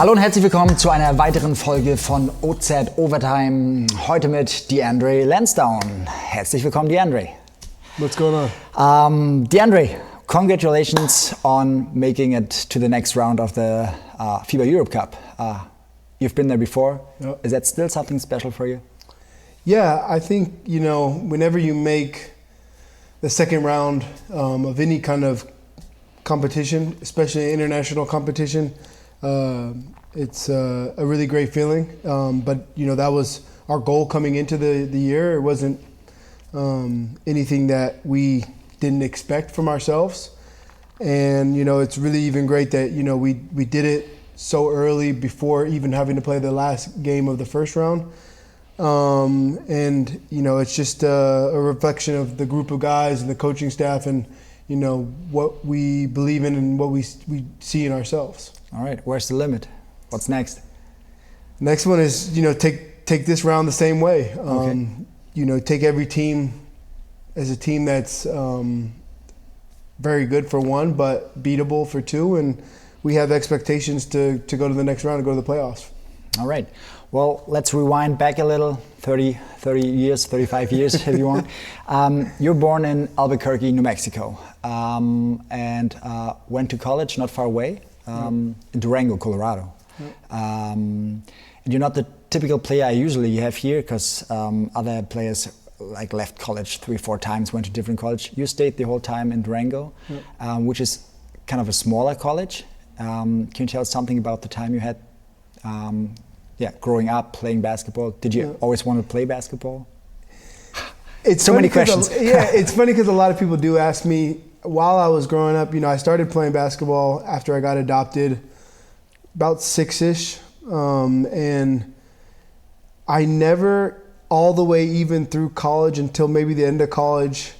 Hallo und herzlich willkommen zu einer weiteren Folge von OZ Overtime. Heute mit DeAndre Lansdowne. Herzlich willkommen, DeAndre. What's going on? DeAndre, congratulations on making it to the next round of the FIBA Europe Cup. You've been there before. Yep. Is that still something special for you? Yeah, I think, whenever you make the second round of any kind of competition, especially international competition, it's a really great feeling. But that was our goal coming into the year. It wasn't anything that we didn't expect from ourselves. And, it's really even great that, we did it so early before even having to play the last game of the first round. And, it's just a reflection of the group of guys and the coaching staff and, what we believe in and what we see in ourselves. All right, where's the limit? What's next? Next one is, take this round the same way. Okay. Take every team as a team that's very good for one, but beatable for two. And we have expectations to go to the next round and go to the playoffs. All right. Well, let's rewind back a little, 30 years, 35 years if you want. You're born in Albuquerque, New Mexico, and went to college not far away, in Durango, Colorado. And you're not the typical player I usually have here because other players like left college 3-4 times, went to different college. You stayed the whole time in Durango, which is kind of a smaller college. Can you tell us something about the time you had growing up playing basketball? Did you always want to play basketball? It's so many questions. It's funny because a lot of people do ask me while I was growing up. I started playing basketball after I got adopted, about 6-ish, and I never, all the way even through college until maybe the end of college,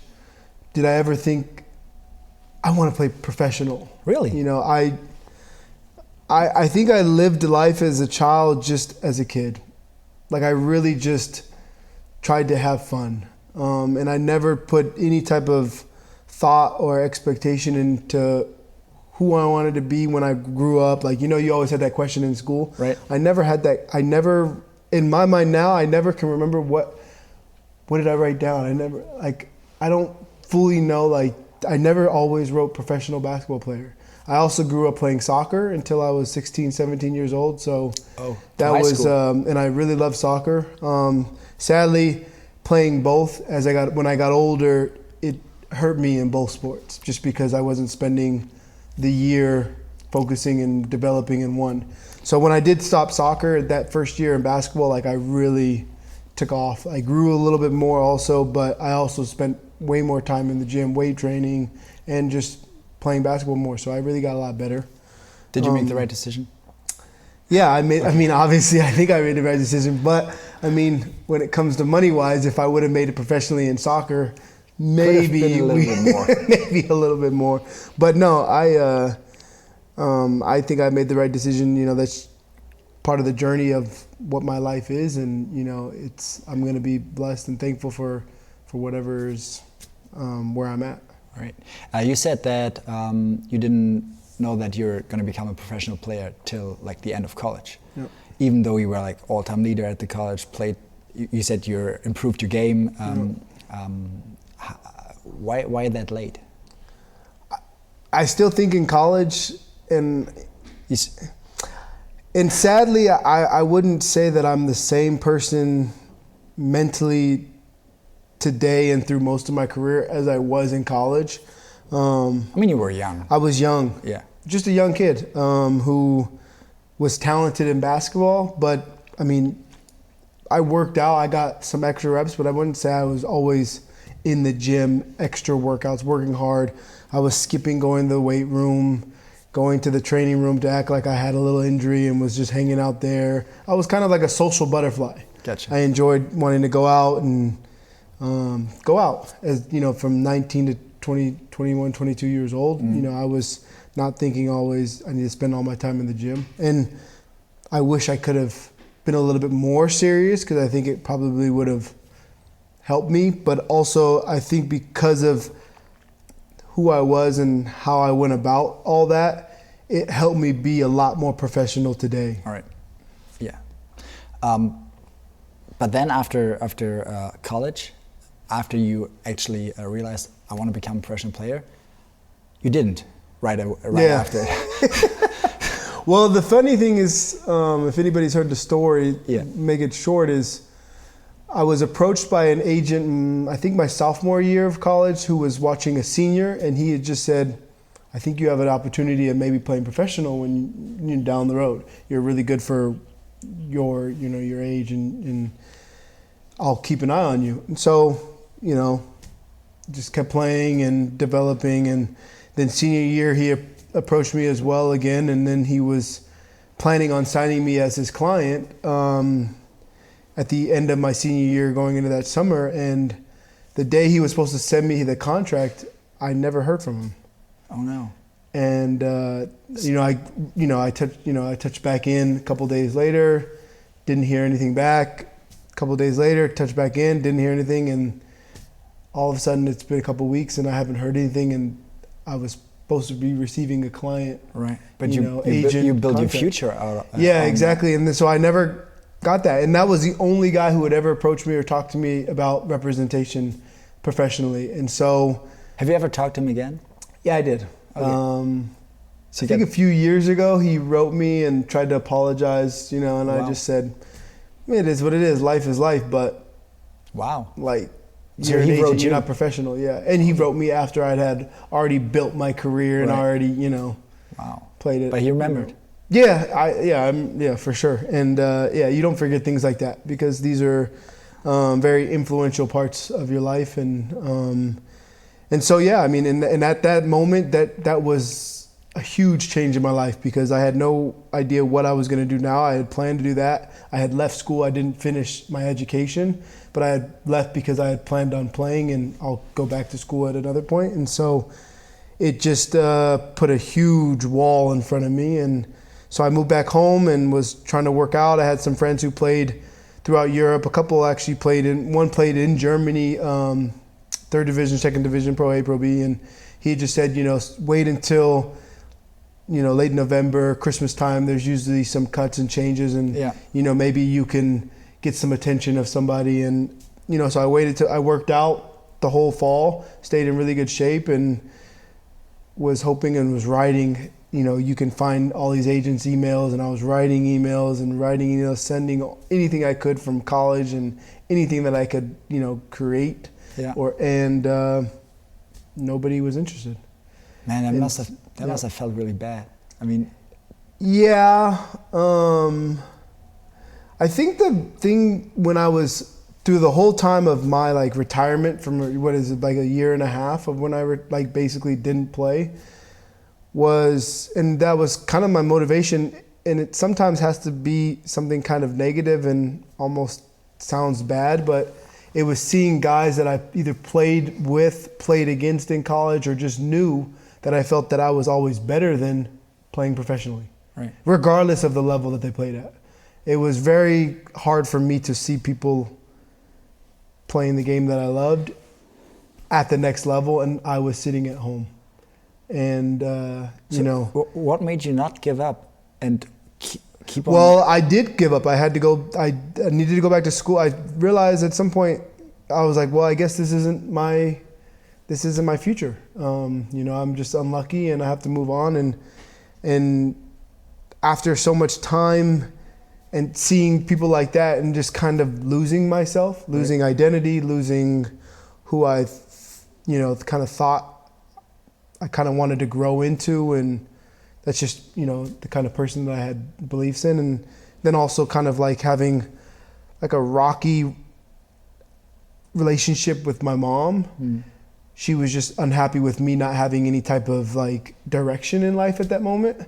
did I ever think I want to play professional. Really? I think I lived life as a child just as a kid. Like I really just tried to have fun. And I never put any type of thought or expectation into who I wanted to be when I grew up. Like, you always had that question in school. Right. I never had that. In my mind now, I never can remember what did I write down. I don't fully know, I never always wrote professional basketball player. I also grew up playing soccer until I was 16, 17 years old. So that was, and I really loved soccer. Sadly, playing both when I got older, it hurt me in both sports just because I wasn't spending the year focusing and developing in one. So when I did stop soccer that first year in basketball, I really took off. I grew a little bit more also, but I also spent way more time in the gym, weight training, and just playing basketball more, so I really got a lot better. Did you make the right decision? Yeah, obviously I think I made the right decision, but when it comes to money-wise, if I would have made it professionally in soccer, maybe a little bit more. Maybe a little bit more. But no, I think I made the right decision. That's part of the journey of what my life is, and I'm going to be blessed and thankful for whatever is where I'm at. Right. You said that you didn't know that you're going to become a professional player till the end of college. Yep. Even though you were all-time leader at the college, played. You said you improved your game. Why that late? I still think in college, and sadly, I wouldn't say that I'm the same person mentally today and through most of my career as I was in college. You were young. I was young. Yeah. Just a young kid who was talented in basketball, but I worked out. I got some extra reps, but I wouldn't say I was always in the gym, extra workouts, working hard. I was skipping going to the weight room, going to the training room to act like I had a little injury and was just hanging out there. I was kind of like a social butterfly. Gotcha. I enjoyed wanting to go out and as from 19 to 20, 21, 22 years old. I was not thinking always I need to spend all my time in the gym. And I wish I could have been a little bit more serious because I think it probably would have helped me. But also I think because of who I was and how I went about all that, it helped me be a lot more professional today. All right. Yeah. But then after college, after you actually realized I want to become a professional player, you didn't right after. Well, the funny thing is, if anybody's heard the story, make it short, is I was approached by an agent, I think my sophomore year of college, who was watching a senior, and he had just said, I think you have an opportunity of maybe playing professional when you're down the road. You're really good for your age, and I'll keep an eye on you. And so, just kept playing and developing, and then senior year he approached me as well again, and then he was planning on signing me as his client at the end of my senior year going into that summer. And the day he was supposed to send me the contract, I never heard from him. Oh no. And I touched back in a couple days later, didn't hear anything back. A couple days later, touched back in, didn't hear anything, and all of a sudden it's been a couple weeks and I haven't heard anything, and I was supposed to be receiving a client, right? But you build your future out. Yeah, exactly. And so I never got that, and that was the only guy who would ever approach me or talk to me about representation professionally. And so, have you ever talked to him again? Yeah, I did. Okay. I think a few years ago he wrote me and tried to apologize, and wow. I just said, it is what it is. Life is life, but wow, so you're an agent, you're not professional, yeah. And he wrote me after I had already built my career and already, wow, played it. But he remembered. Yeah, for sure. And you don't forget things like that, because these are very influential parts of your life. And so, and at that moment, that was a huge change in my life, because I had no idea what I was going to do now. I had planned to do that. I had left school. I didn't finish my education, but I had left because I had planned on playing, and I'll go back to school at another point. And so it just put a huge wall in front of me. And so I moved back home and was trying to work out. I had some friends who played throughout Europe. A couple actually one played in Germany, third division, second division, Pro A, Pro B. And he just said, wait until late November, Christmas time, there's usually some cuts and changes, and maybe you can get some attention of somebody. And so I waited till I worked out the whole fall, stayed in really good shape, and was hoping and was writing. You can find all these agents' emails, and I was writing emails, sending anything I could from college and anything that I could create. And nobody was interested. Man, that must have felt really bad. I mean, yeah. I think the thing when I was through the whole time of my retirement from a year and a half of when I basically didn't play and that was kind of my motivation. And it sometimes has to be something kind of negative and almost sounds bad, but it was seeing guys that I either played with, played against in college, or just knew that I felt that I was always better than playing professionally, right? Regardless of the level that they played at. It was very hard for me to see people playing the game that I loved at the next level, and I was sitting at home. And, What made you not give up and keep on? Well, I did give up. I had to go, I needed to go back to school. I realized at some point, I was like, well, I guess this isn't my future. I'm just unlucky and I have to move on. And after so much time and seeing people like that and just kind of losing myself, losing identity, losing who I, kind of thought I kind of wanted to grow into. And that's just, the kind of person that I had beliefs in. And then also kind of having a rocky relationship with my mom. Mm. She was just unhappy with me not having any type of direction in life at that moment,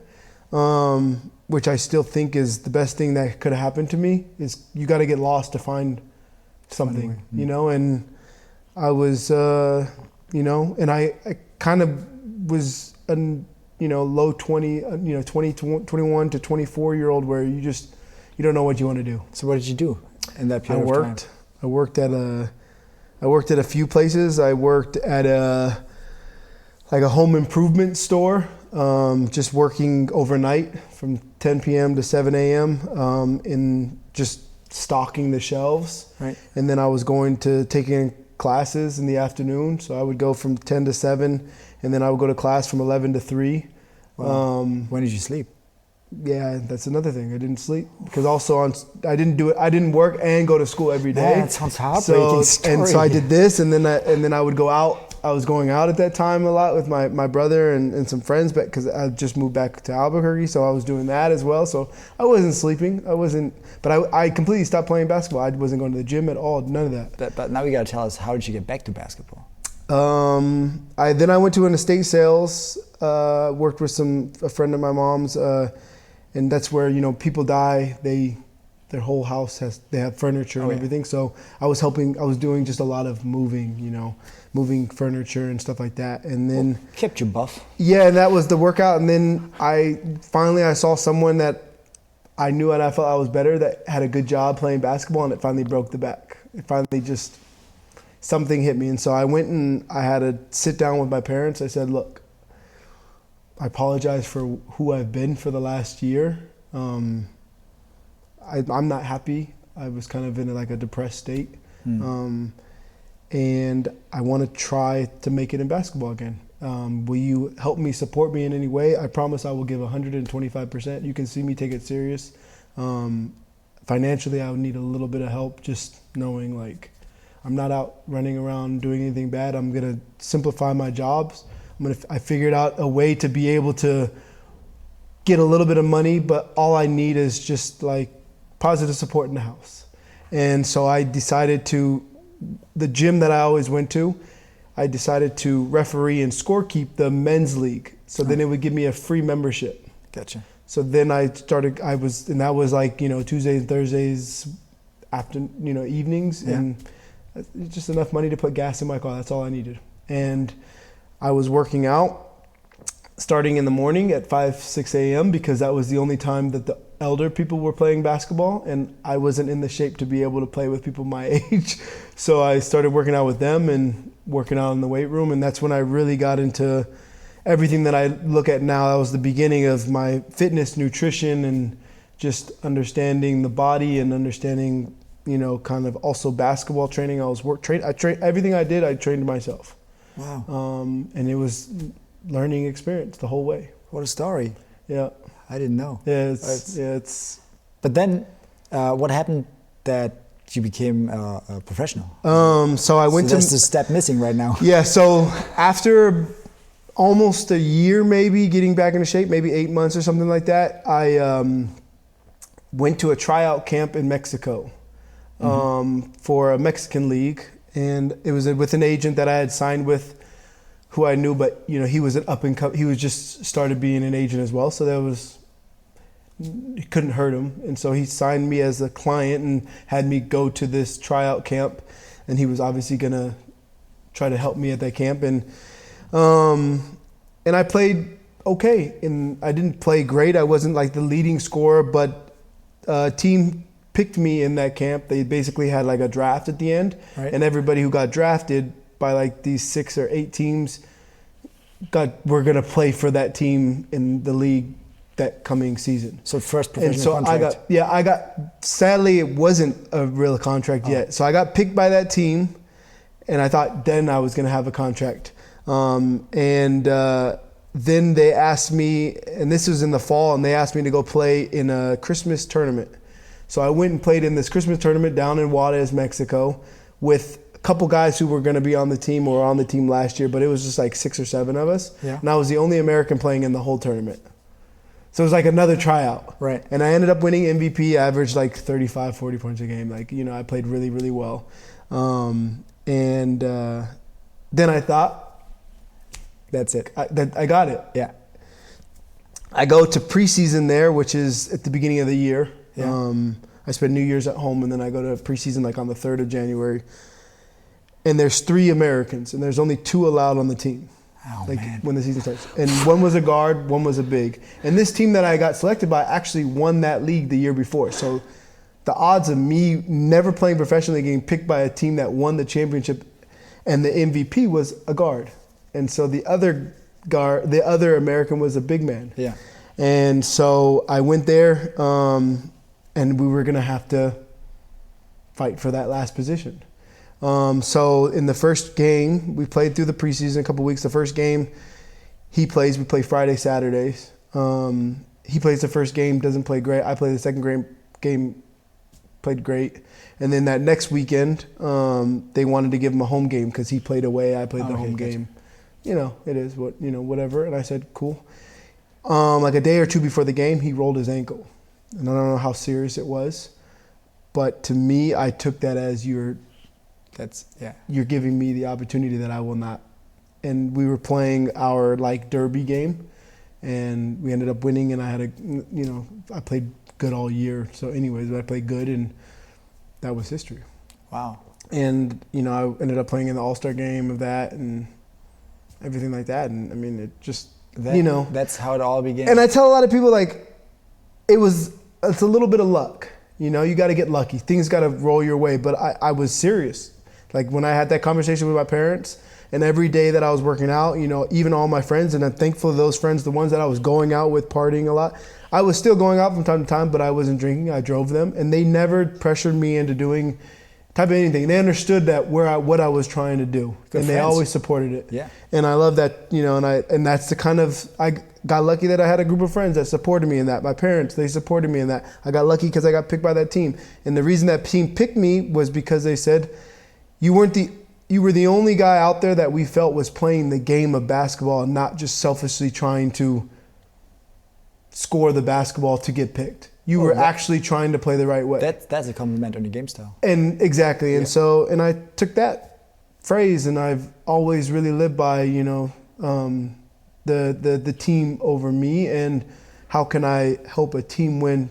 which I still think is the best thing that could have happened to me. Is you got to get lost to find something, and I was, and I kind of was low 20, 20 to 21 to 24-year-old where you don't know what you want to do. So what did you do in that period of time? I worked at a few places. I worked at a home improvement store just working overnight from 10 p.m. to 7 a.m. In just stocking the shelves. Right. And then I was going to taking classes in the afternoon. So I would go from 10 to 7, and then I would go to class from 11 to 3. Wow. When did you sleep? Yeah, that's another thing. I didn't sleep because also I didn't work and go to school every day. Yeah, that sounds heartbreaking story. And so I did this, and then I would go out. I was going out at that time a lot with my brother and some friends, because I just moved back to Albuquerque, so I was doing that as well. So I wasn't sleeping. But I completely stopped playing basketball. I wasn't going to the gym at all. None of that. But now you gotta tell us, how did you get back to basketball? I went to an estate sales. Worked with a friend of my mom's. And that's where, people die, their whole house they have furniture and everything. So I was doing just a lot of moving furniture and stuff like that. And then kept you buff. Yeah, and that was the workout. And then I saw someone that I knew and I felt I was better, that had a good job playing basketball, and it finally broke the back. It finally just, something hit me. And so I went and I had to sit down with my parents. I said, look, I apologize for who I've been for the last year. I'm not happy. I was kind of in a depressed state. And I want to try to make it in basketball again. Will you help me, support me in any way? I promise I will give 125%. You can see me take it serious. Financially, I would need a little bit of help, just knowing I'm not out running around doing anything bad. I'm going to simplify my jobs. I figured out a way to be able to get a little bit of money, but all I need is just positive support in the house. And so I decided the gym that I always went to, I decided to referee and scorekeep the men's league. So then it would give me a free membership. Gotcha. So then that was Tuesdays and Thursdays evenings, and just enough money to put gas in my car. That's all I needed. And I was working out starting in the morning at 6 a.m. because that was the only time that the elder people were playing basketball, and I wasn't in the shape to be able to play with people my age. So I started working out with them and working out in the weight room, and that's when I really got into everything that I look at now. That was the beginning of my fitness, nutrition, and just understanding the body and understanding, kind of also basketball training. Everything I did, I trained myself. Wow. And it was learning experience the whole way. What a story. Yeah. I didn't know. Yeah, But then, what happened that you became a professional? So I went That's the step missing right now. Yeah, so after almost a year maybe getting back into shape, maybe 8 months or something like that, I went to a tryout camp in Mexico for a Mexican league. And it was with an agent that I had signed with, who I knew, but he was an up and come. He was just started being an agent as well, so it couldn't hurt him. And so he signed me as a client and had me go to this tryout camp, and he was obviously gonna try to help me at that camp. And I played okay, and I didn't play great. I wasn't the leading scorer, but team picked me in that camp. They basically had a draft at the end, right. And everybody who got drafted by these 6 or 8 teams were gonna play for that team in the league that coming season. So first professional contract. I got sadly it wasn't a real contract yet. So I got picked by that team, and I thought then I was gonna have a contract. Then they asked me, and this was in the fall, and they asked me to go play in a Christmas tournament. So I went and played in this Christmas tournament down in Juarez, Mexico, with a couple guys who were going to be on the team or were on the team last year, but it was just 6 or 7 of us. Yeah. And I was the only American playing in the whole tournament. So it was another tryout. Right. And I ended up winning MVP, averaged 35, 40 points a game. I played really, really well. Then I thought, that's it. I got it. Yeah. I go to preseason there, which is at the beginning of the year. Yeah. I spend New Year's at home, and then I go to preseason on the 3rd of January. And there's 3 Americans, and there's only 2 allowed on the team. Oh, man. When the season starts. And one was a guard, one was a big. And this team that I got selected by actually won that league the year before. So the odds of me never playing professionally getting picked by a team that won the championship and the MVP was a guard. And so the other guard. The other American was a big man. Yeah. And so I went there, and we were gonna have to fight for that last position. So in the first game, we played through the preseason a couple weeks. The first game, he plays. We play Friday, Saturdays. He plays the first game, doesn't play great. I play the second game, played great. And then that next weekend, they wanted to give him a home game because he played away. I played the home game. You know, it is what, you know, whatever. And I said, cool. Like a day or two before the game, he rolled his ankle. And I don't know how serious it was, but to me, I took that as you're giving me the opportunity that I will not. And we were playing our like derby game, and we ended up winning. And I had I played good all year. So, anyways, I played good, and that was history. Wow. And I ended up playing in the All-Star game of that, and everything like that. And I mean, it just. That's how it all began. And I tell a lot of people, like, it's a little bit of luck. You got to get lucky. Things got to roll your way. But I was serious. Like, when I had that conversation with my parents, and every day that I was working out, even all my friends, and I'm thankful to those friends, the ones that I was going out with, partying a lot. I was still going out from time to time, but I wasn't drinking. I drove them. And they never pressured me into doing type of anything. They understood that what I was trying to do. Good and friends. They always supported it. Yeah. And I love that, and that's the kind of, I got lucky that I had a group of friends that supported me in that. My parents, they supported me in that. I got lucky because I got picked by that team. And the reason that team picked me was because they said, you were the only guy out there that we felt was playing the game of basketball and not just selfishly trying to score the basketball to get picked. You were actually trying to play the right way. That's a compliment on your game style. And exactly. And so, and I took that phrase, and I've always really lived by, the team over me, and how can I help a team win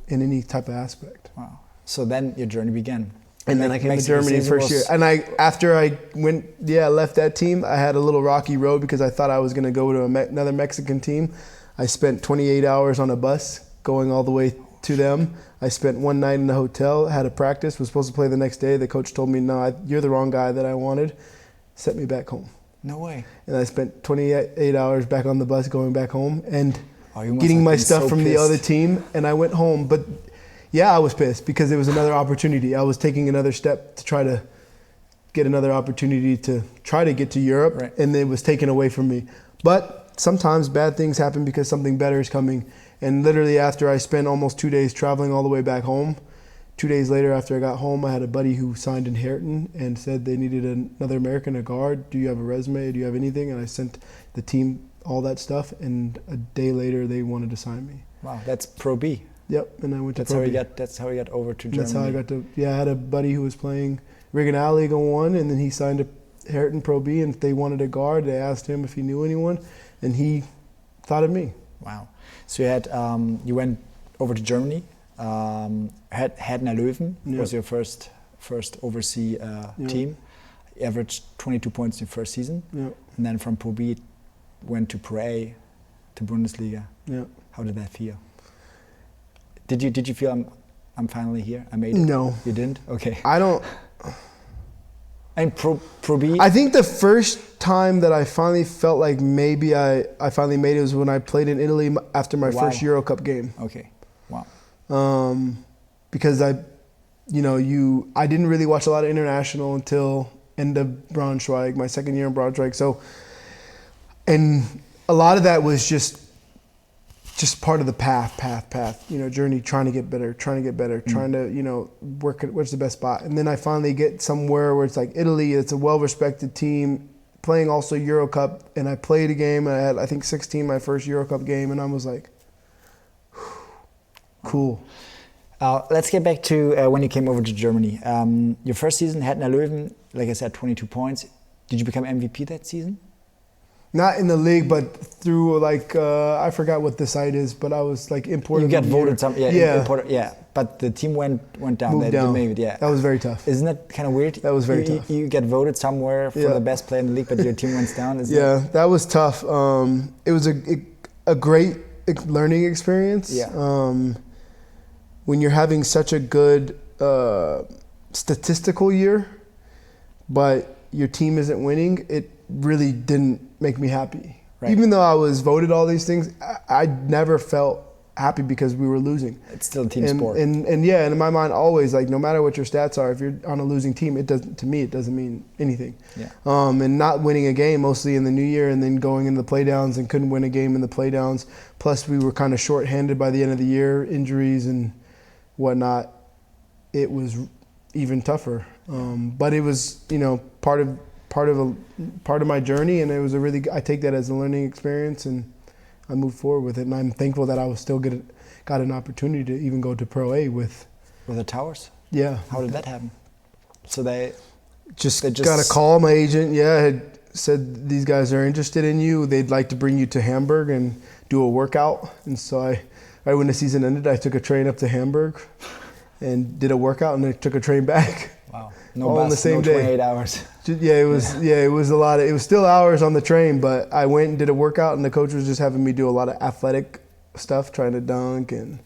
in any type of aspect. Wow. So then your journey began. And then I came to Germany first year. And after I left that team, I had a little rocky road because I thought I was going to go to another Mexican team. I spent 28 hours on a bus going all the way to them. I spent one night in the hotel, had a practice, was supposed to play the next day. The coach told me, no, you're the wrong guy that I wanted. Sent me back home. No way. And I spent 28 hours back on the bus going back home and you getting my stuff so from pissed. the other team. And I went home. But yeah, I was pissed because it was another opportunity. I was taking another step to try to get another opportunity to try to get to Europe. Right. And it was taken away from me. But sometimes bad things happen because something better is coming. And literally after I spent almost 2 days traveling all the way back home, 2 days later after I got home, I had a buddy who signed in Höhen and said they needed another American, a guard. Do you have a resume? Do you have anything? And I sent the team all that stuff, and a day later they wanted to sign me. Wow, that's Pro B. Yep, and I went to That's Pro how B. That's how we got over to Germany. That's how I got to. Yeah, I had a buddy who was playing Regionalliga 1, and then he signed to Höhen Pro B, and if they wanted a guard, they asked him if he knew anyone, and he thought of me. Wow. So you went over to Germany. Hertha Löwen was your first overseas team. You averaged 22 points in your first season. Yeah. And then from Pro B went to Pro A to Bundesliga. Yeah. How did that feel? Did you feel I'm finally here? I made it? No. You didn't? Okay. I don't. And Pro B? I think the first time that I finally felt like maybe I finally made it was when I played in Italy after my first Euro Cup game. Okay. Wow. Because I didn't really watch a lot of international until end of Braunschweig, my second year in Braunschweig. So, and a lot of that was just part of the path, journey, trying to get better, trying to, work at what's the best spot. And then I finally get somewhere where it's like Italy, it's a well-respected team, playing also Euro Cup, and I played a game, and I had, I think, 16 my first Euro Cup game, and I was like, cool. Let's get back to when you came over to Germany. Your first season, Hertha Löwen, like I said, 22 points. Did you become MVP that season? Not in the league, but through I forgot what the site is, but I was like imported. You got voted some, yeah. Imported, yeah. But the team went down. Moved down. Yeah. That was very tough. Isn't that kind of weird? That was very tough. You get voted somewhere for the best player in the league, but your team went down. That was tough. It was a great learning experience. Yeah. When you're having such a good statistical year, but your team isn't winning, it really didn't make me happy. Right. Even though I was voted all these things, I never felt happy because we were losing. It's still a team sport. And in my mind, always, like, no matter what your stats are, if you're on a losing team, it doesn't mean anything. Yeah. And not winning a game mostly in the new year, and then going into the playdowns and couldn't win a game in the playdowns. Plus, we were kind of shorthanded by the end of the year, injuries and whatnot. It was even tougher. But it was, part of my journey, and it was I take that as a learning experience, and I moved forward with it, and I'm thankful that I was still got an opportunity to even go to Pro A with the Towers. Yeah. How did that happen? So they just got a call. My agent, had said these guys are interested in you. They'd like to bring you to Hamburg and do a workout. And so right when the season ended, I took a train up to Hamburg and did a workout, and then took a train back. Wow. No all bus, on the same day. 28 hours. It was a lot. It was still hours on the train, but I went and did a workout, and the coach was just having me do a lot of athletic stuff, trying to dunk, and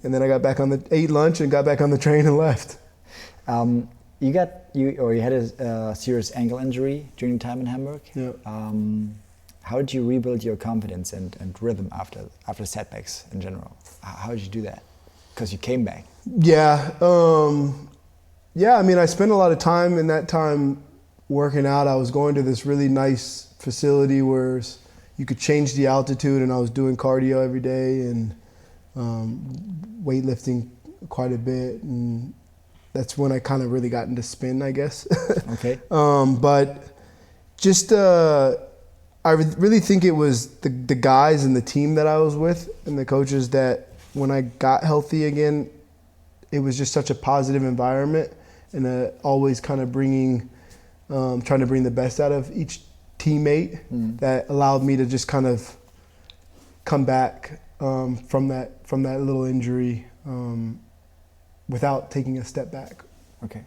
then I got back ate lunch and got back on the train and left. You had a serious ankle injury during your time in Hamburg. Yeah. How did you rebuild your confidence and rhythm after setbacks in general? How did you do that? Because you came back. Yeah. I mean, I spent a lot of time in that time working out. I was going to this really nice facility where you could change the altitude, and I was doing cardio every day and weightlifting quite a bit, and that's when I kind of really got into spin, I guess. Okay. But just I really think it was the guys and the team that I was with and the coaches that when I got healthy again, it was just such a positive environment, and always kind of trying to bring the best out of each teammate that allowed me to just kind of come back from that little injury without taking a step back. Okay.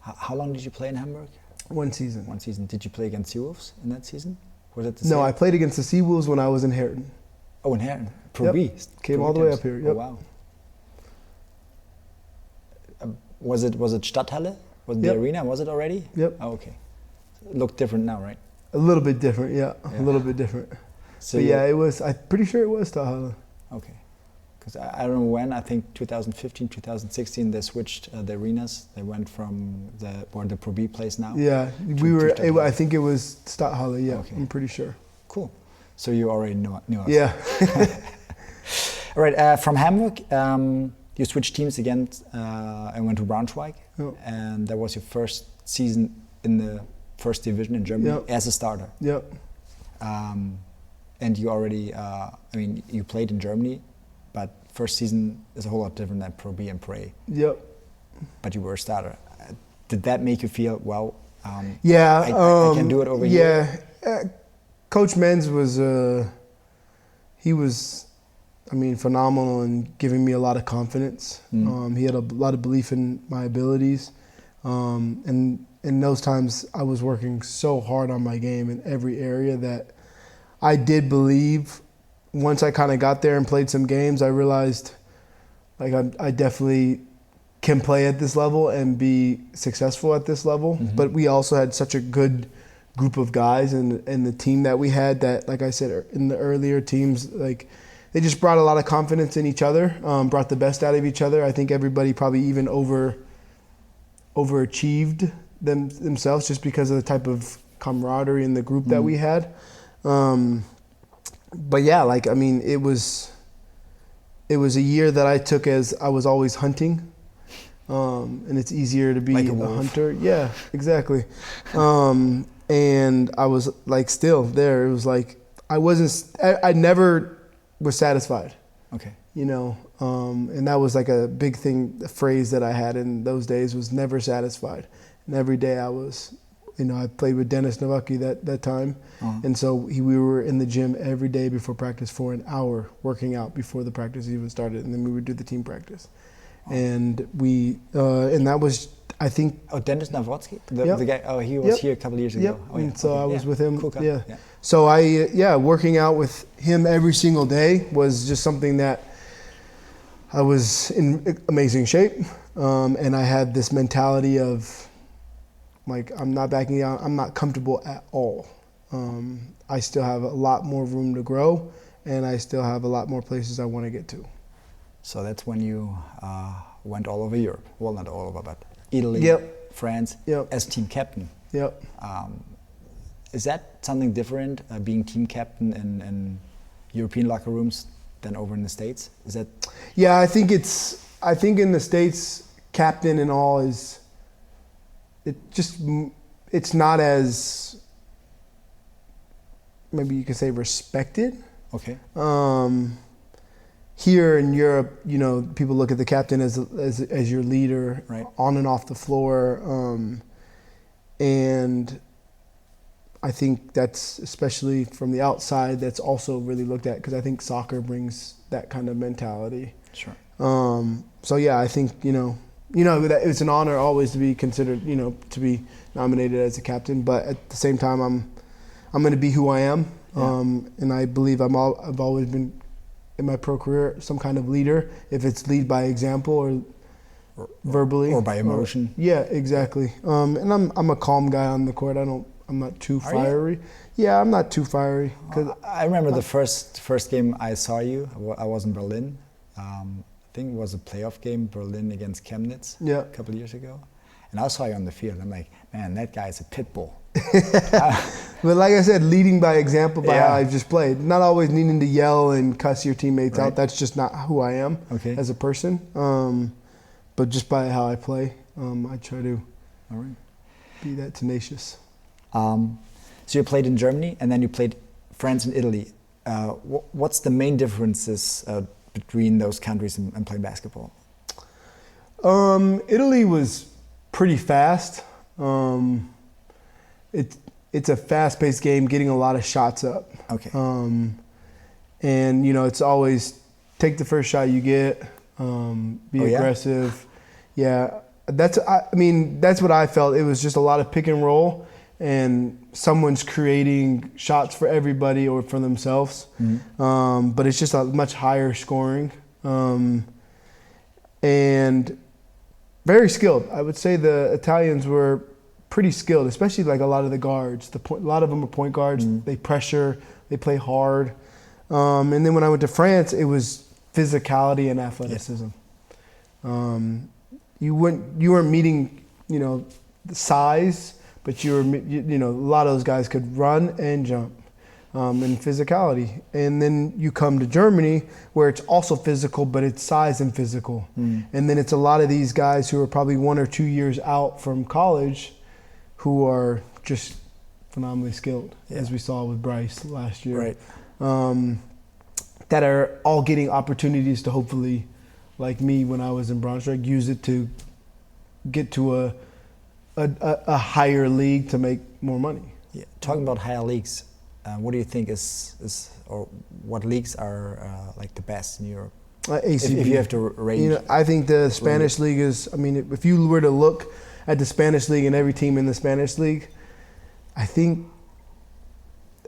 How long did you play in Hamburg? 1 season. 1 season. Did you play against Seawolves in that season? Was it the No, same? I played against the Seawolves when I was in Höhen. Oh, in Höhen. Pro B. Came Pro all B the way teams. up here. Oh, Yep. wow. Was it Stadthalle? Was it Yep. the arena? Was it already? Yep. Oh, okay. It looked different now, right? A little bit different, yeah. A little bit different. So but it was, I'm pretty sure it was Stadthalle. Okay. Because I don't know when, I think 2015, 2016, they switched the arenas. They went from where the Pro B plays now. Yeah, I think it was Stadthalle, yeah, okay. I'm pretty sure. Cool. So you already knew us. Yeah. All right, from Hamburg, you switched teams again and went to Braunschweig. Yep. And that was your first season in the first division in Germany as a starter. Yep. And you already, you played in Germany, but first season is a whole lot different than Pro B and Pro A. Yep. But you were a starter. Did that make you feel, I can do it over here? Yeah. Coach Menz was, he was, phenomenal in giving me a lot of confidence. He had a lot of belief in my abilities. And in those times, I was working so hard on my game in every area that I did believe. Once I kind of got there and played some games, I realized I definitely can play at this level and be successful at this level. Mm-hmm. But we also had such a good group of guys and the team that we had that, like I said, in the earlier teams, they just brought a lot of confidence in each other, brought the best out of each other. I think everybody probably even overachieved themselves just because of the type of camaraderie in the group that we had. But yeah, it was a year that I took as I was always hunting, and it's easier to be like a hunter. Yeah, exactly. And I was still there. It was I never was satisfied. Okay. And that was a big thing, the phrase that I had in those days was never satisfied. And every day I was, I played with Dennis Nowacki that time. Uh-huh. And so we were in the gym every day before practice for an hour working out before the practice even started. And then we would do the team practice. Uh-huh. And and that was, I think. Oh, Dennis Nowacki? The guy, he was here a couple of years ago. Yep. Oh, yeah. And so I was with him. Cool guy. Yeah. So working out with him every single day was just something that I was in amazing shape. And I had this mentality of, I'm not backing down. I'm not comfortable at all. I still have a lot more room to grow, and I still have a lot more places I want to get to. So that's when you went all over Europe. Well, not all over, but Italy, Yep. France, Yep. as team captain. Yep. Is that something different, being team captain in European locker rooms than over in the States? Is that? Yeah, I think in the States, captain and all it's not as, maybe you could say, respected. Okay. Here in Europe, you know, people look at the captain as your leader, right, on and off the floor, and I think that's, especially from the outside, that's also really looked at, because I think soccer brings that kind of mentality. Sure. So yeah, I think you know that it's an honor always to be considered, you know, to be nominated as a captain. But at the same time, I'm going to be who I am, and I believe I've always been, in my pro career, some kind of leader. If it's lead by example or verbally or by emotion. Yeah, exactly. And I'm a calm guy on the court. I'm not too fiery. Yeah, I'm not too fiery. I remember the first game I saw you. I was in Berlin. I think it was a playoff game, Berlin against Chemnitz, a couple of years ago. And I saw you on the field. I'm like, man, that guy's a pit bull. But like I said, leading by example, by how I've just played. Not always needing to yell and cuss your teammates out. That's just not who I am as a person. But just by how I play, I try to be that tenacious. So you played in Germany, and then you played France and Italy. What's the main differences between those countries and playing basketball? Italy was pretty fast. It's a fast-paced game, getting a lot of shots up. Okay. And you know, it's always take the first shot you get, be aggressive. Yeah, that's what I felt. It was just a lot of pick and roll, and someone's creating shots for everybody or for themselves. Mm-hmm. But it's just a much higher scoring, and very skilled. I would say the Italians were pretty skilled, especially like a lot of the guards. A lot of them are point guards. Mm-hmm. They pressure, they play hard. And then when I went to France, it was physicality and athleticism. Yes. You weren't meeting, you know, the size, but you know, a lot of those guys could run and jump, and physicality. And then you come to Germany, where it's also physical, but it's size and physical. Mm. And then it's a lot of these guys who are probably 1 or 2 years out from college, who are just phenomenally skilled, as we saw with Bryce last year. Right. That are all getting opportunities to hopefully, like me when I was in Braunschweig, use it to get to a higher league to make more money. Yeah. Talking about higher leagues, what do you think is or what leagues are like the best in Europe? ACB. If you have to range. You know, I think the Spanish league is, I mean, if you were to look at the Spanish league and every team in the Spanish league, I think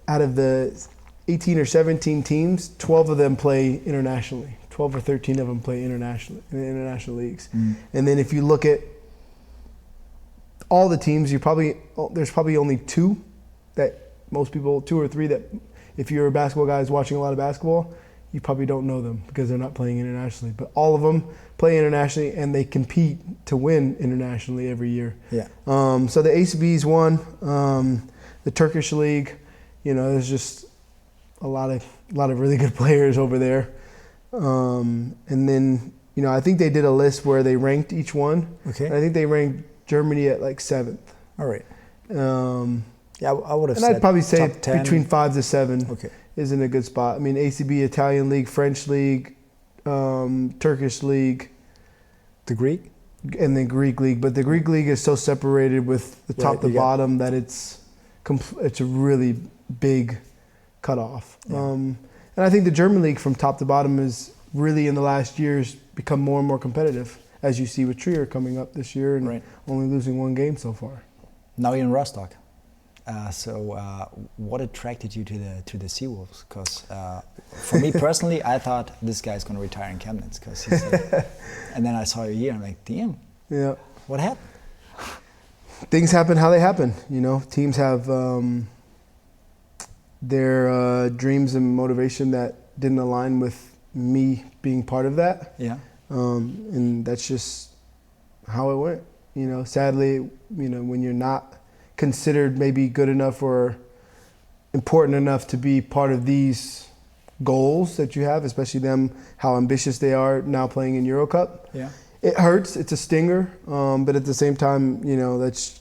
out of the 18 or 17 teams, 12 of them play internationally. 12 or 13 of them play internationally in the international leagues. Mm. And then if you look at all the teams, there's probably only 2 that most people, 2 or 3 that, if you're a basketball guy who's watching a lot of basketball, you probably don't know them because they're not playing internationally. But all of them play internationally, and they compete to win internationally every year. Yeah. So the ACB's won, the Turkish league. You know, there's just a lot of really good players over there. And then, you know, I think they did a list where they ranked each one. Okay. And I think they ranked Germany at like 7th. All right. Yeah, I would have said. And I'd probably say between 5 to 7. Okay. Is in a good spot. I mean, ACB, Italian league, French league, Turkish league. The Greek? And the Greek league. But the Greek league is so separated with the top to bottom that it's a really big cutoff. Yeah. And I think the German league from top to bottom is really in the last years become more and more competitive, as you see with Trier coming up this year and only losing 1 game so far. Now you're in Rostock. So what attracted you to the Seawolves? Because for me personally, I thought this guy's going to retire in Chemnitz. And then I saw you here, and I'm like, damn. Yeah. What happened? Things happen how they happen. You know, teams have their dreams and motivation that didn't align with me being part of that. Yeah. And that's just how it went. You know, sadly, you know, when you're not considered maybe good enough or important enough to be part of these goals that you have, especially them, how ambitious they are now playing in Euro Cup. Yeah. It hurts. It's a stinger. But at the same time, you know, that's,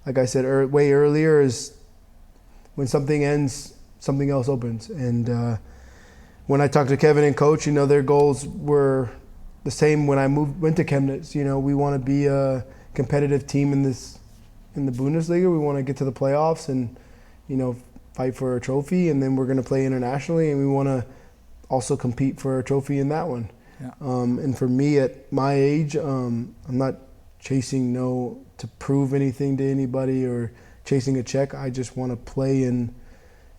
like I said way earlier, is when something ends, something else opens. And when I talked to Kevin and Coach, you know, their goals were the same when I went to Chemnitz. You know, we want to be a competitive team in the Bundesliga. We want to get to the playoffs and, you know, fight for a trophy. And then we're going to play internationally, and we want to also compete for a trophy in that one. Yeah. And for me at my age, I'm not chasing to prove anything to anybody or chasing a check. I just want to play in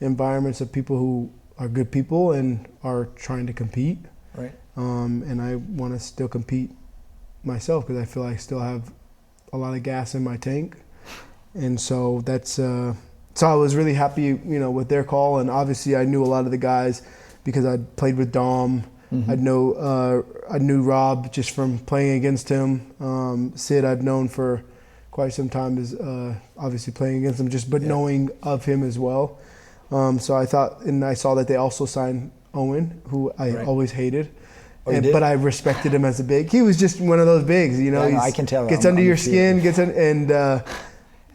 environments of people who are good people and are trying to compete. Right. And I want to still compete myself because I feel I still have a lot of gas in my tank. And so that's so I was really happy, you know, with their call. And obviously I knew a lot of the guys because I'd played with Dom. Mm-hmm. I knew Rob just from playing against him. Sid I've known for quite some time, is obviously playing against him, but knowing of him as well. So I thought, and I saw that they also signed Owen, who I always hated. But I respected him as a big. He was just one of those bigs, you know. Yeah, no, I can tell. Gets under your skin,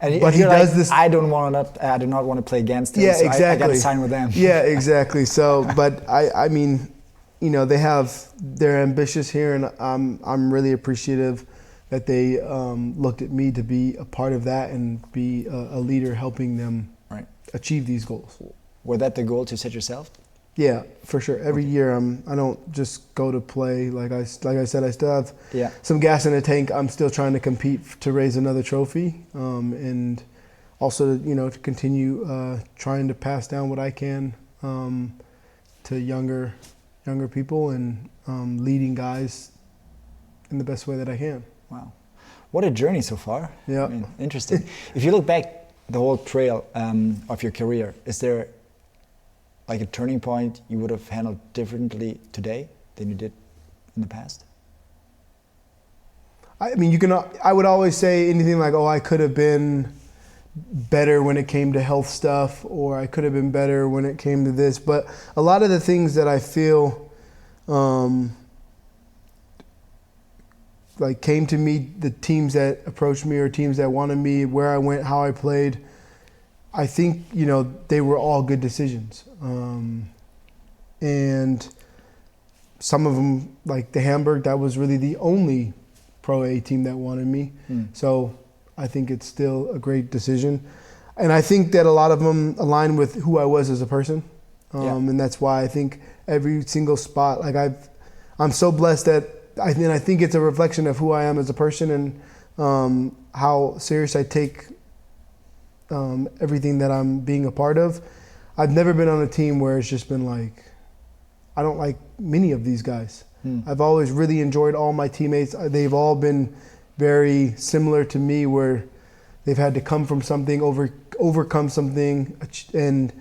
but he does this. I do not want to play against him. Yeah, so exactly. I got to sign with them. Yeah, exactly. So, but I mean, you know, they're ambitious here, and I'm really appreciative that they looked at me to be a part of that and be a leader helping them achieve these goals. Was that the goal to set yourself? Yeah, for sure. Every year I don't just go to play. Like I said, I still have some gas in the tank. I'm still trying to compete to raise another trophy, and also, you know, to continue trying to pass down what I can to younger people and leading guys in the best way that I can. Wow, what a journey so far. Yeah, I mean, interesting. If you look back the whole trail of your career, is there like a turning point you would have handled differently today than you did in the past? I mean, I would always say anything like, oh, I could have been better when it came to health stuff, or I could have been better when it came to this. But a lot of the things that I feel like came to me, the teams that approached me or teams that wanted me, where I went, how I played, I think, you know, they were all good decisions. And some of them, like the Hamburg, that was really the only Pro A team that wanted me. So I think it's still a great decision. And I think that a lot of them align with who I was as a person. And that's why I think every single spot, like I'm so blessed that I think it's a reflection of who I am as a person and how serious I take everything that I'm being a part of. I've never been on a team where it's just been like, I don't like many of these guys. I've always really enjoyed all my teammates. They've all been very similar to me, where they've had to come from something, overcome something, and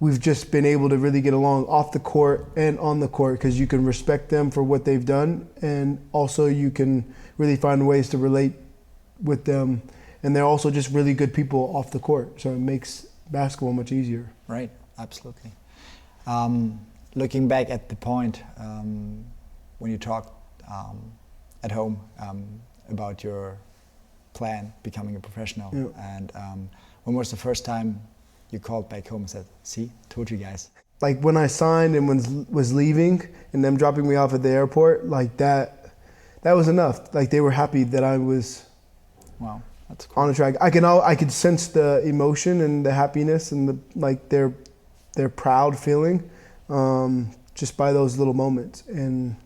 we've just been able to really get along off the court and on the court, because you can respect them for what they've done, and also you can really find ways to relate with them. And they're also just really good people off the court, so it makes basketball much easier. Right, absolutely. Looking back at the point when you talked at home about your plan becoming a professional, and when was the first time you called back home and said, "See, told you guys"? Like when I signed and was leaving, and them dropping me off at the airport, like that was enough. Like they were happy that I was. Wow. That's cool. On the track. I could sense the emotion and the happiness and their proud feeling just by those little moments. And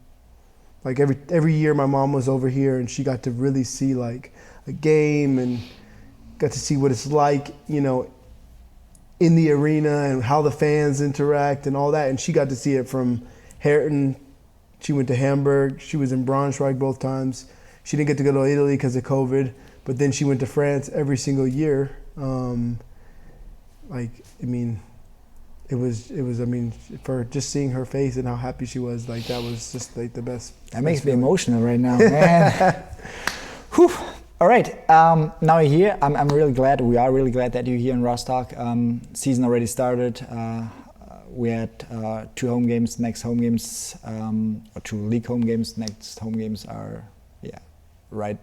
like every year my mom was over here, and she got to really see like a game and got to see what it's like, you know, in the arena and how the fans interact and all that. And she got to see it from Herten. She went to Hamburg. She was in Braunschweig both times. She didn't get to go to Italy because of COVID. But then she went to France every single year. it was. I mean, for just seeing her face and how happy she was, like that was just like the best. That makes me emotional right now, man. Whew. All right, now you're here. I'm really glad. We are really glad that you're here in Rostock. Season already started. We had 2 home games. Next home games, or 2 league home games. Next home games are, right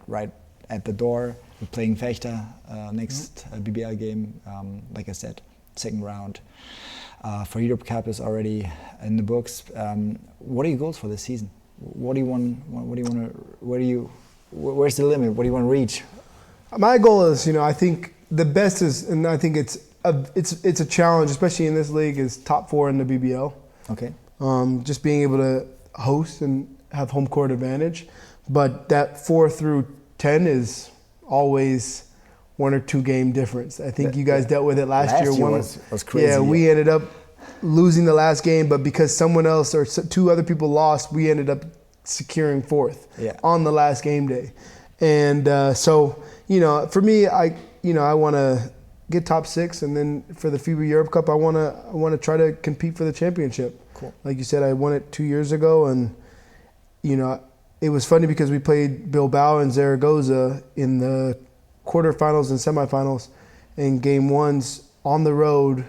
at the door. We're playing Fechter. Next BBL game, like I said, second round. For Europe Cup is already in the books. What are your goals for this season? What do you want? What do you want to? Where's the limit? What do you want to reach? My goal is, I think the best is, and I think it's a challenge, especially in this league, is top 4 in the BBL. Okay. Just being able to host and have home court advantage, but that 4 through 10 is always 1 or 2 game difference. I think you guys dealt with it last year. Was crazy. Yeah, we ended up losing the last game, but because someone else or 2 other people lost, we ended up securing 4th on the last game day. And so, for me, I want to get top 6, and then for the FIBA Europe Cup, I want to try to compete for the championship. Cool. Like you said, I won it 2 years ago, and it was funny because we played Bilbao and Zaragoza in the quarterfinals and semifinals, and game 1s on the road,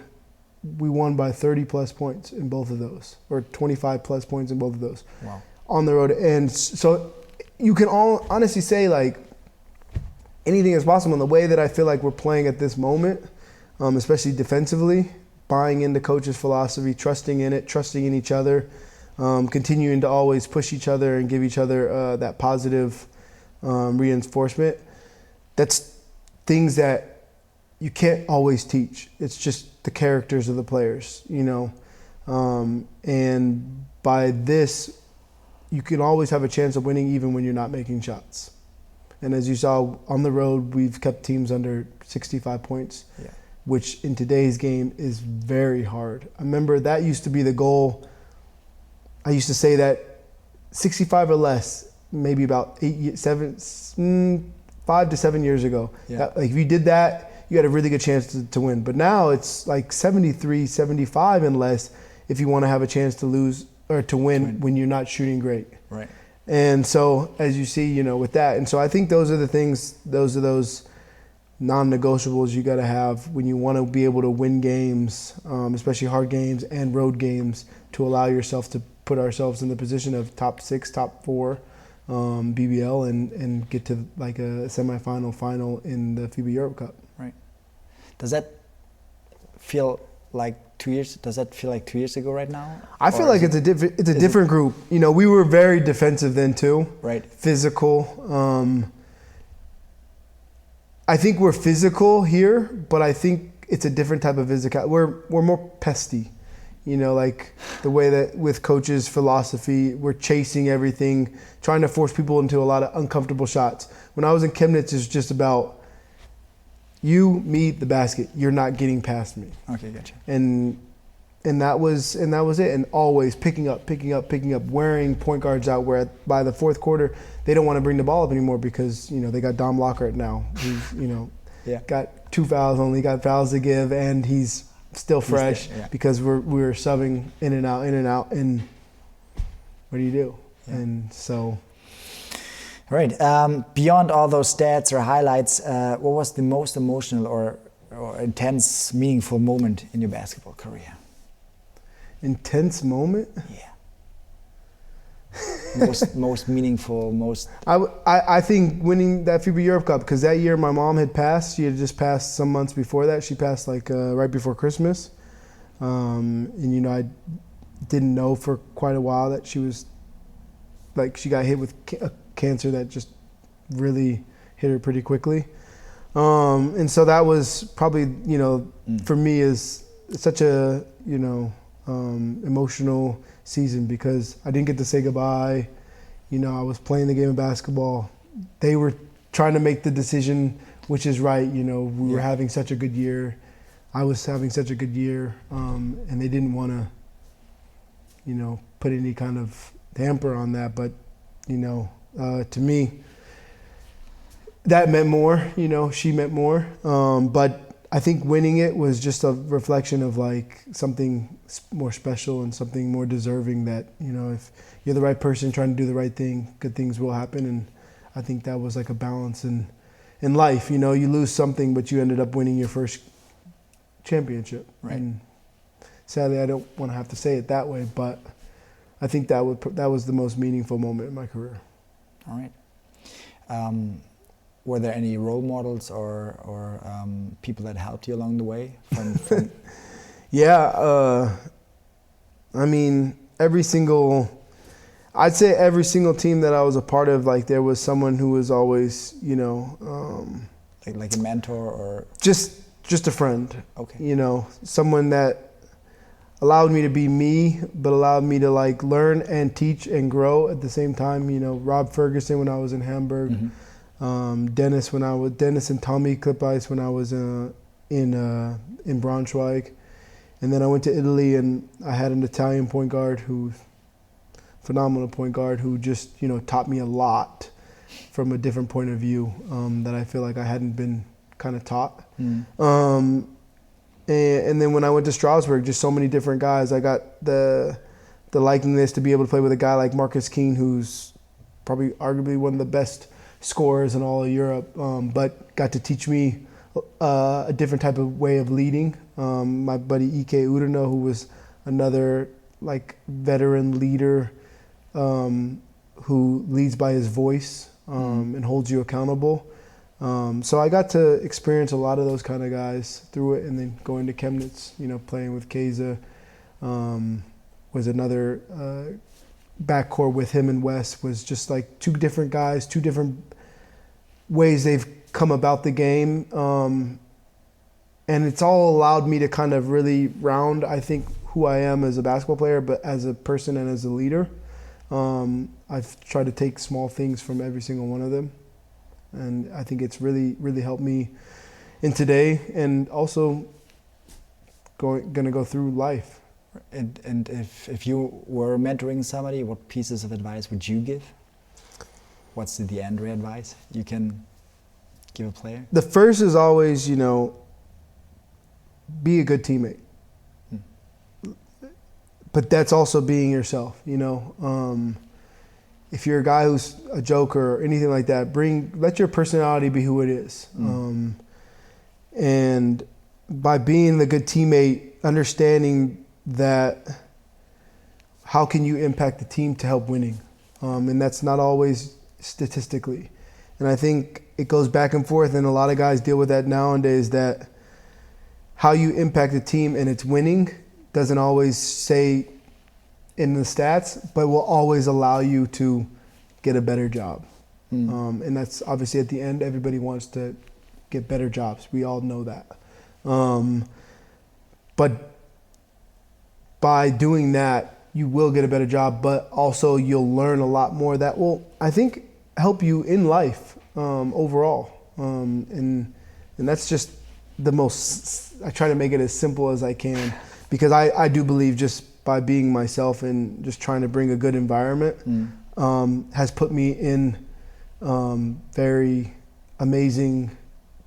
we won by 30 plus points in both of those, or 25 plus points in both of those. Wow. On the road. And so you can all honestly say, like, anything is possible. And the way that I feel like we're playing at this moment, especially defensively, buying into coach's philosophy, trusting in it, trusting in each other, continuing to always push each other and give each other that positive reinforcement. That's things that you can't always teach. It's just the characters of the players, and by this, you can always have a chance of winning even when you're not making shots. And as you saw on the road, we've kept teams under 65 points, which in today's game is very hard. I remember that used to be the goal. I used to say that 65 or less, maybe about 5 to 7 years ago. That, like, if you did that, you had a really good chance to win. But now it's like 73, 75 and less if you want to have a chance to lose or to win when you're not shooting great. Right. And so, as you see, with that. And so I think those are the things, those non-negotiables you got to have when you want to be able to win games, especially hard games and road games, to allow yourself to put ourselves in the position of top 6, top 4 BBL and get to like a semifinal, final in the FIBA Europe Cup. Right. Does that feel like 2 years? Does that feel like 2 years ago right now? I feel like it's a different group. We were very defensive then too. Right. Physical. I think we're physical here, but I think it's a different type of physical. We're more pesty. Like the way that with coaches' philosophy, we're chasing everything, trying to force people into a lot of uncomfortable shots. When I was in Chemnitz, it's just about you, me, the basket. You're not getting past me. Okay, gotcha. And that was it. And always picking up, wearing point guards out where by the 4th quarter, they don't want to bring the ball up anymore because, they got Dom Lockhart now. He's, got 2 fouls, only got fouls to give, and he's still fresh because we were subbing in and out. And what do you do? Yeah. And so. Right. Beyond all those stats or highlights, what was the most emotional or intense, meaningful moment in your basketball career? Intense moment? Yeah. most meaningful, most. I think winning that FIBA Europe Cup, because that year my mom had passed. She had just passed some months before that. She passed right before Christmas, and I didn't know for quite a while that she was she got hit with cancer that just really hit her pretty quickly. And so that was probably, for me is such a, emotional season because I didn't get to say goodbye. I was playing the game of basketball. They were trying to make the decision, which is right. We were having such a good year. I was having such a good year. And they didn't want to, put any kind of damper on that. But, to me, that meant more, she meant more. But I think winning it was just a reflection of like something more special and something more deserving that, you know, if you're the right person trying to do the right thing, good things will happen. And I think that was like a balance in life. You know, you lose something, but you ended up winning your first championship. Right. And sadly, I don't want to have to say it that way, but I think that was the most meaningful moment in my career. All right. Were there any role models or people that helped you along the way? Yeah, I mean, I'd say every single team that I was a part of, like there was someone who was always, you know, like a mentor or just a friend. Okay. You know, someone that allowed me to be me, but allowed me to like learn and teach and grow at the same time. You know, Rob Ferguson when I was in Hamburg. Mm-hmm. Dennis and Tommy Klippis when I was in Braunschweig, and then I went to Italy and I had an Italian point guard phenomenal point guard who just, you know, taught me a lot from a different point of view that I feel like I hadn't been kind of taught. And then when I went to Strasbourg, just so many different guys. I got the likingness to be able to play with a guy like Marcus Keane, who's probably arguably one of the best scorers in all of Europe, but got to teach me a different type of way of leading. My buddy Ike Udino, who was another like veteran leader who leads by his voice and holds you accountable. So I got to experience a lot of those kind of guys through it, and then going to Chemnitz, you know, playing with Keza was another backcourt with him and Wes, was just like two different guys, two different ways they've come about the game. And it's all allowed me to kind of really round, I think, who I am as a basketball player, but as a person and as a leader. I've tried to take small things from every single one of them. And I think it's really, really helped me in today and also gonna go through life. And if you were mentoring somebody, what pieces of advice would you give? What's the DeAndre advice you can give a player? The first is always, you know, be a good teammate. But that's also being yourself, you know. If you're a guy who's a joker or anything like that, let your personality be who it is. And by being the good teammate, understanding that how can you impact the team to help winning? And that's not always statistically. And I think it goes back and forth, and a lot of guys deal with that nowadays, that how you impact the team and it's winning doesn't always say in the stats, but will always allow you to get a better job. And that's obviously at the end, everybody wants to get better jobs. We all know that. But by doing that, you will get a better job, but also you'll learn a lot more that will, I think, help you in life overall. And that's just the most, I try to make it as simple as I can, because I do believe just by being myself and just trying to bring a good environment has put me in very amazing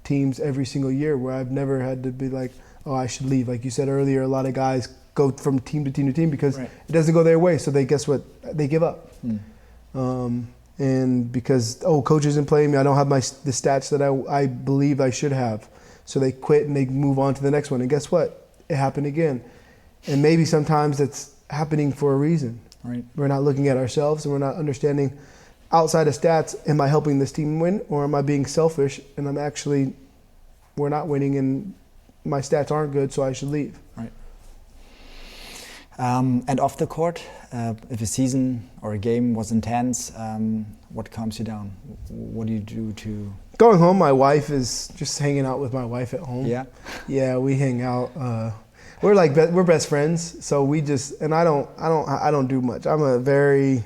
teams every single year, where I've never had to be like, oh, I should leave. Like you said earlier, a lot of guys go from team to team to team because it doesn't go their way. So they, guess what? They give up. And because, coach isn't playing me, I don't have the stats that I believe I should have. So they quit and they move on to the next one. And guess what? It happened again. And maybe sometimes it's happening for a reason. Right. We're not looking at ourselves and we're not understanding outside of stats, am I helping this team win, or am I being selfish and we're not winning and my stats aren't good, so I should leave. Right. And off the court, if a season or a game was intense, what calms you down? What do you do to... Going home, my wife is just hanging out with my wife at home. Yeah? Yeah, we hang out. We're best friends, so we just, and I don't do much. I'm a very,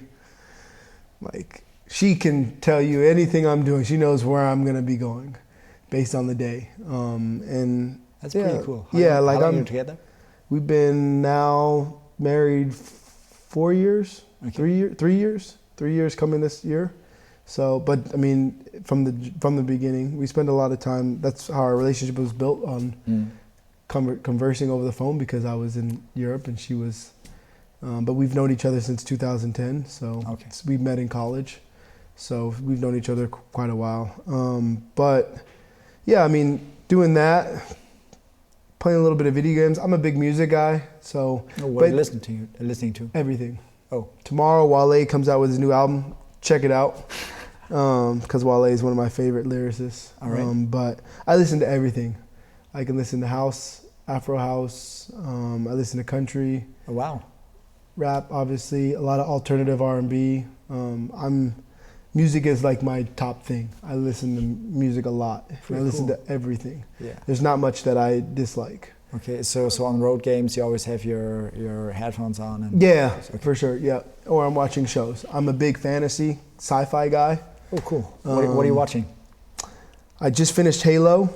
she can tell you anything I'm doing. She knows where I'm gonna be going, based on the day. And that's pretty cool. How long are you together? We've been now married 4 years, okay. 3 years coming this year. So, but I mean, from the beginning, we spent a lot of time. That's how our relationship was built on conversing over the phone, because I was in Europe and she was. But we've known each other since 2010. So we met in college. So we've known each other quite a while. But yeah, I mean, doing that, playing a little bit of video games. I'm a big music guy. So what are you listening to? Everything. Oh, tomorrow Wale comes out with his new album. Check it out. Because Wale is one of my favorite lyricists. All right. But I listen to everything. I can listen to house, Afro house. I listen to country. Oh, wow. Rap, obviously. A lot of alternative R&B. Music is like my top thing. I listen to music a lot. I listen to everything. Yeah. There's not much that I dislike. Okay, so on road games, you always have your headphones on? And yeah, for sure, yeah. Or I'm watching shows. I'm a big fantasy, sci-fi guy. Oh, cool. What are you watching? I just finished Halo.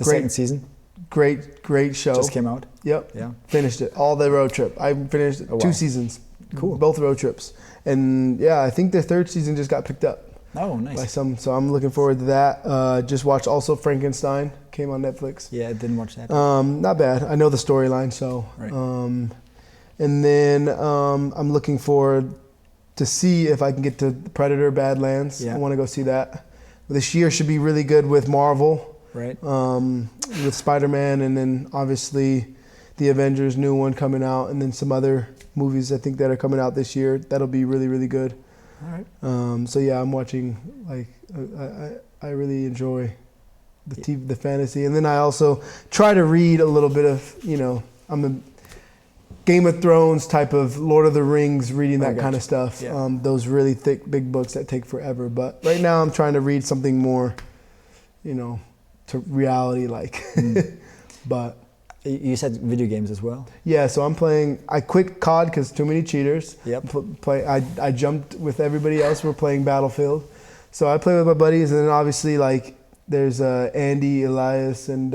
Second season? Great show. Just came out? Yep. Yeah. Finished it. All the road trip. I finished 2 seasons. Cool. Both road trips. And yeah, I think the 3rd season just got picked up. Oh, nice. By so I'm looking forward to that. Just watched also Frankenstein. Came on Netflix. Yeah, I didn't watch that. Not bad. I know the storyline, so. Right. And then I'm looking forward to see if I can get to Predator Badlands. Yeah. I want to go see that. This year should be really good with Marvel. Right. With Spider-Man, and then obviously the Avengers new one coming out, and then some other movies I think that are coming out this year. That'll be really, really good. All right. So yeah, I'm watching, like, I really enjoy the fantasy. And then I also try to read a little bit of, I'm a Game of Thrones type of Lord of the Rings, reading that kind of stuff. Yeah. Those really thick, big books that take forever. But right now I'm trying to read something more, to reality like. But you said video games as well? yeah, so I quit COD because too many cheaters. Yep. I jumped with everybody else. We're playing Battlefield. So I play with my buddies, and then obviously like there's Andy, Elias, and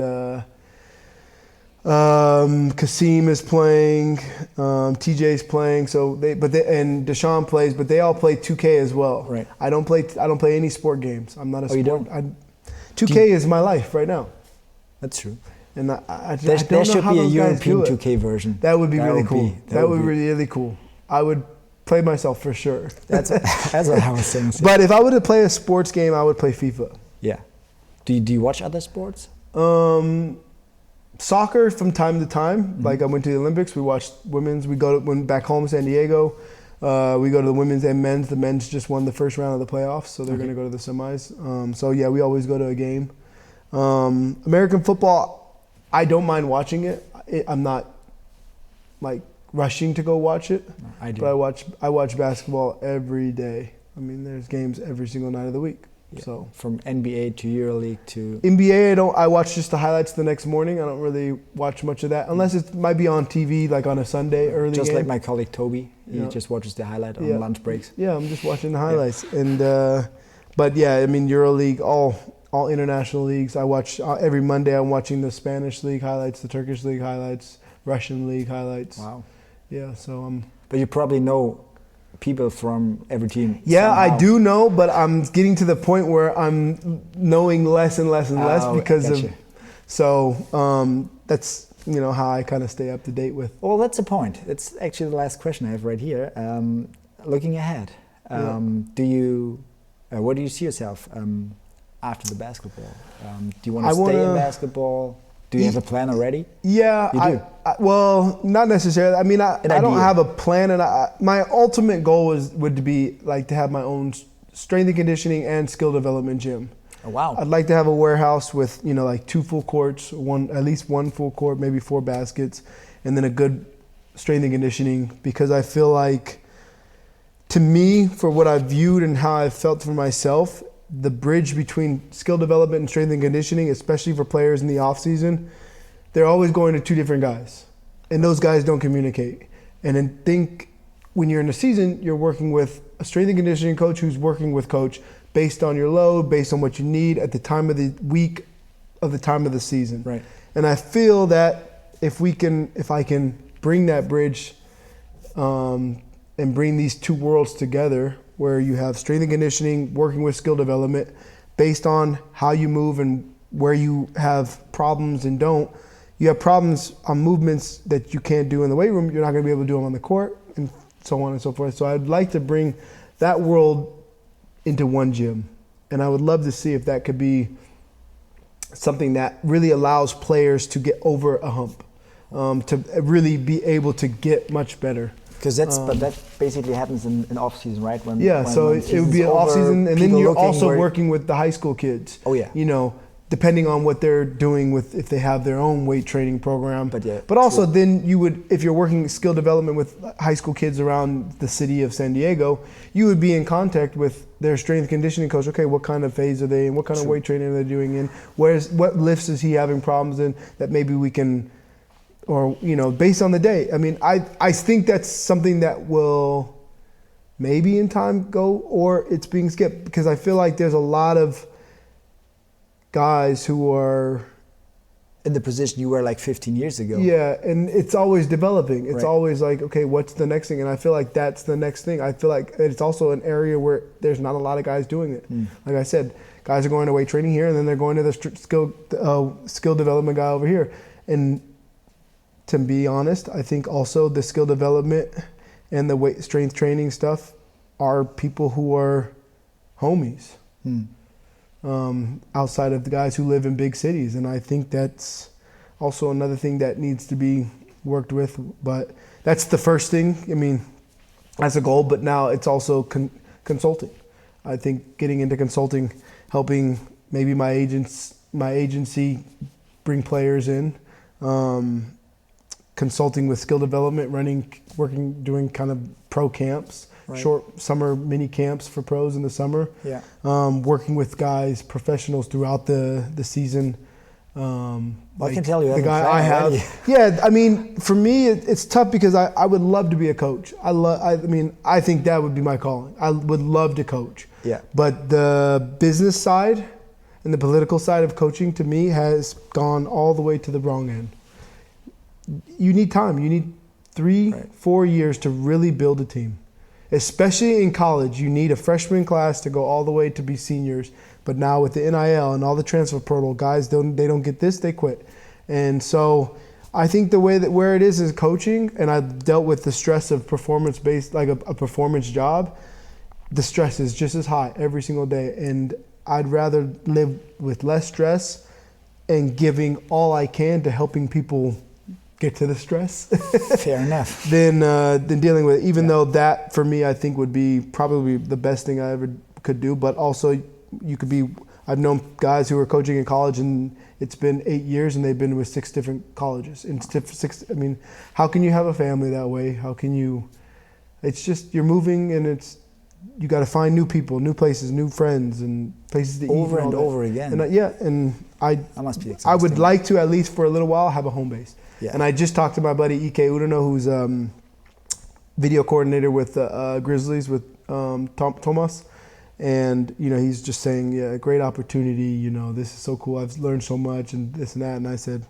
Kasim is playing, TJ's playing. So and Deshaun plays, but they all play 2K as well. Right. I don't play any sport games. I'm not a sport. You don't? 2K is my life right now. That's true. And I there don't know should how be a those guys do European it. 2K version. That would be really cool. That would be really really cool. I would play myself for sure. That's what I was saying. But if I were to play a sports game, I would play FIFA. Yeah. Do you watch other sports? Soccer from time to time. Like I went to the Olympics. We watched women's. When back home in San Diego. We go to the women's and men's. The men's just won the first round of the playoffs, so they're going to go to the semis. So yeah, we always go to a game. American football, I don't mind watching it. I'm not like rushing to go watch it. I do. But I watch basketball every day. I mean, there's games every single night of the week. Yeah. So from NBA to EuroLeague to NBA, I watch just the highlights the next morning. I don't really watch much of that unless it might be on TV, like on a Sunday early. Just game. like my colleague Toby, he just watches the highlight on lunch breaks. Yeah, I'm just watching the highlights. And but yeah, I mean EuroLeague, all international leagues. I watch every Monday. I'm watching the Spanish league highlights, the Turkish league highlights, Russian league highlights. Wow. Yeah, so But you probably know people from every team. Yeah, somehow. I do know, but I'm getting to the point where I'm knowing less and less and less because of. So that's how I kind of stay up to date with. Well, that's the point. It's actually the last question I have right here. Looking ahead, what do you see yourself after the basketball? Do you want to stay in basketball? Do you have a plan already? Yeah, you do. Well, not necessarily. I mean, I don't have a plan, and my ultimate goal would be like to have my own strength and conditioning and skill development gym. Oh, wow. I'd like to have a warehouse with like 2 full courts, at least 1 full court, maybe 4 baskets, and then a good strength and conditioning, because I feel like, to me, for what I've viewed and how I've felt for myself, the bridge between skill development and strength and conditioning, especially for players in the off season, they're always going to 2 different guys, and those guys don't communicate. And then when you're in the season, you're working with a strength and conditioning coach who's working with coach based on your load, based on what you need at the time of the week, of the time of the season. Right. And I feel that if I can bring that bridge and bring these 2 worlds together, where you have strength and conditioning, working with skill development, based on how you move and where you have problems and don't. You have problems on movements that you can't do in the weight room, you're not going to be able to do them on the court, and so on and so forth. So I'd like to bring that world into one gym. And I would love to see if that could be something that really allows players to get over a hump, to really be able to get much better. Because but that basically happens in off season, right? So it would be an off season, and then you're also working with the high school kids. Oh yeah. You know, depending on what they're doing with, if they have their own weight training program. But also then you would, if you're working skill development with high school kids around the city of San Diego, you would be in contact with their strength and conditioning coach. Okay, what kind of phase are they in? What kind of weight training are they doing in? What lifts is he having problems in that maybe we can, or, you know, based on the day. I mean, I think that's something that will maybe in time go, or it's being skipped, because I feel like there's a lot of guys who are in the position you were like 15 years ago. Yeah, and it's always developing. It's always like, okay, what's the next thing? And I feel like that's the next thing. I feel like it's also an area where there's not a lot of guys doing it. Like I said, guys are going to weight training here, and then they're going to the skill development guy over here. And to be honest, I think also the skill development and the weight strength training stuff are people who are homies. Outside of the guys who live in big cities. And I think that's also another thing that needs to be worked with. But that's the first thing. I mean, that's a goal, but now it's also consulting. I think getting into consulting, helping maybe my agency bring players in, consulting with skill development, doing kind of pro camps. Short summer mini camps for pros in the summer. Working with guys, professionals throughout the season. I can tell you the guy I have. Yeah, I mean, for me, it's tough because I would love to be a coach. I mean, I think that would be my calling. I would love to coach. Yeah. But the business side and the political side of coaching to me has gone all the way to the wrong end. You need time. You need 3-4 years to really build a team. Especially in college, you need a freshman class to go all the way to be seniors. But now with the NIL and all the transfer portal, guys don't get this, they quit. And so I think the way that where it is coaching, and I've dealt with the stress of performance-based, like a performance job, the stress is just as high every single day. And I'd rather live with less stress and giving all I can to helping people get to the stress. Fair enough. Than dealing with it, even though that for me I think would be probably the best thing I ever could do. But also I've known guys who were coaching in college and it's been 8 years and they've been with 6 different colleges. I mean, how can you have a family that way? How can you, it's just, you're moving and you got to find new people, new places, new friends, and places to eat. Over and over again. And that must be exhausting. I would like to, at least for a little while, have a home base. Yeah. And I just talked to my buddy Ike Udano, who's video coordinator with Grizzlies with Thomas, and you know he's just saying, yeah, great opportunity. You know, this is so cool. I've learned so much and this and that. And I said,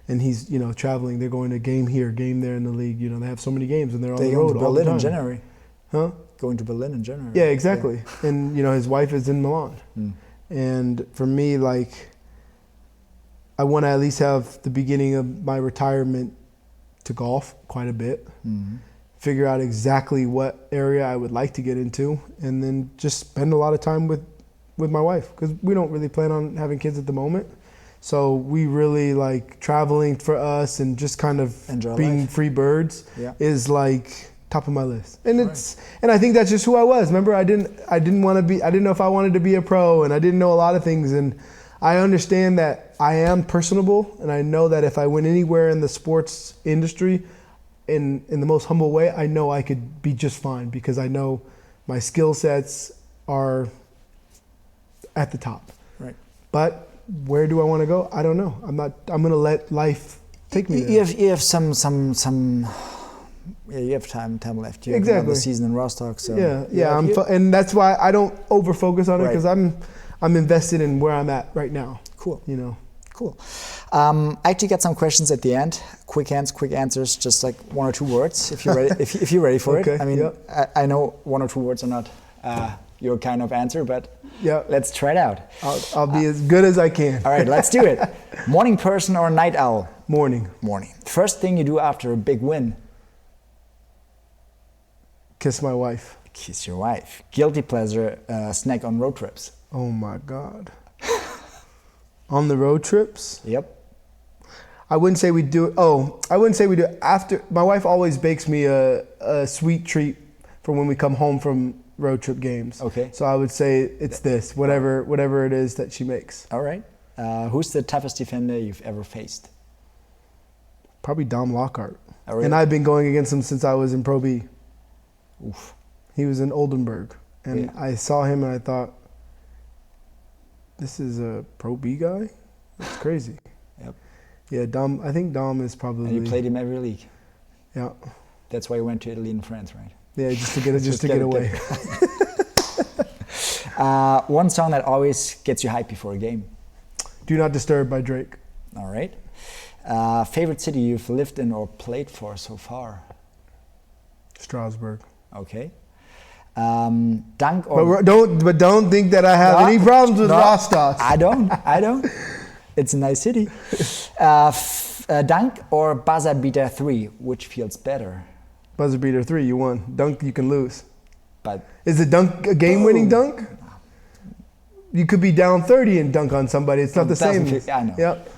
and he's traveling. They're going to game here, game there in the league. You know, they have so many games and they're on the road all the time. Berlin in January. Huh? Going to Berlin in January. Yeah, exactly. Yeah. And his wife is in Milan. And for me, like, I want to at least have the beginning of my retirement to golf quite a bit, figure out exactly what area I would like to get into, and then just spend a lot of time with my wife, because we don't really plan on having kids at the moment. So we really like traveling for us and just kind of being free birds is like top of my list. And and I think that's just who I was. Remember, I didn't know if I wanted to be a pro, and I didn't know a lot of things, and I understand that I am personable, and I know that if I went anywhere in the sports industry in the most humble way, I know I could be just fine, because I know my skill sets are at the top. Right. But where do I want to go? I don't know. I'm going to let life take me there. You have some you have time left. You have another season in Rostock. So and that's why I don't over focus on it, because I'm invested in where I'm at right now. Cool. You know. Cool. I actually got some questions at the end. quick hands, quick answers, just like 1 or 2 words if you're ready, if you're ready for Okay, it. I mean, yeah. I know 1 or 2 words are not your kind of answer, but Yeah. let's try it out. I'll be as good as I can. All right, let's do it. Morning person or night owl? Morning. Morning. First thing you do after a big win? Kiss my wife. Kiss your wife. Guilty pleasure snack on road trips? Oh my God. On the road trips? Yep. I wouldn't say we do it after. My wife always bakes me a sweet treat for when we come home from road trip games. Okay. So I would say it's this, whatever it is that she makes. All right. Who's the toughest defender you've ever faced? Probably Dom Lockhart. Oh, really? And I've been going against him since I was in Pro B. Oof. He was in Oldenburg. And Yeah. I saw him and I thought, this is a Pro B guy? That's crazy. Yep. Yeah, Dom. I think Dom is probably. And you played him every league. Yeah. That's why you went to Italy and France, right? Yeah, just to get away. One song that always gets you hyped before a game. Do Not Disturb by Drake. All right. Favorite city you've lived in or played for so far? Strasbourg. Okay. Dunk or Don't think that I have any problems with Rostock. I don't. It's a nice city. Dunk or buzzer beater 3, which feels better? Buzzer beater 3, you won. Dunk, you can lose. But is a dunk a game-winning dunk? You could be down 30 and dunk on somebody. It's not the same. I know. Yep.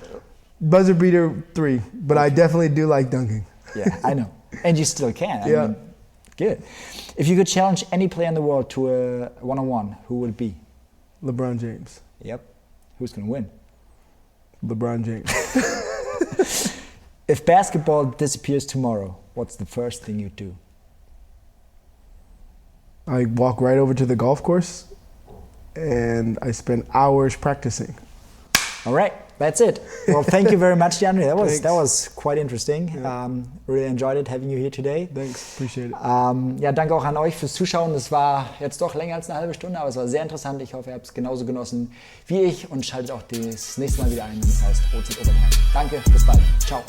Buzzer beater 3, but I definitely do like dunking. Yeah, I know. And you still can. I Yeah. mean, good. If you could challenge any player in the world to a one-on-one, who would it be? LeBron James. Yep. Who's going to win? LeBron James. If basketball disappears tomorrow, what's the first thing you do? I walk right over to the golf course and I spend hours practicing. All right, that's it. Well, thank you very much, DeAndre. Thanks. That was quite interesting. Really enjoyed it having you here today. Thanks, appreciate it. Ja, danke auch an euch fürs Zuschauen. Es war jetzt doch länger als eine halbe Stunde, aber es war sehr interessant. Ich hoffe, ihr habt es genauso genossen wie ich und schaltet auch das nächste Mal wieder ein, wenn es heißt OZ Overtime. Danke, bis bald. Ciao.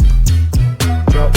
Ciao.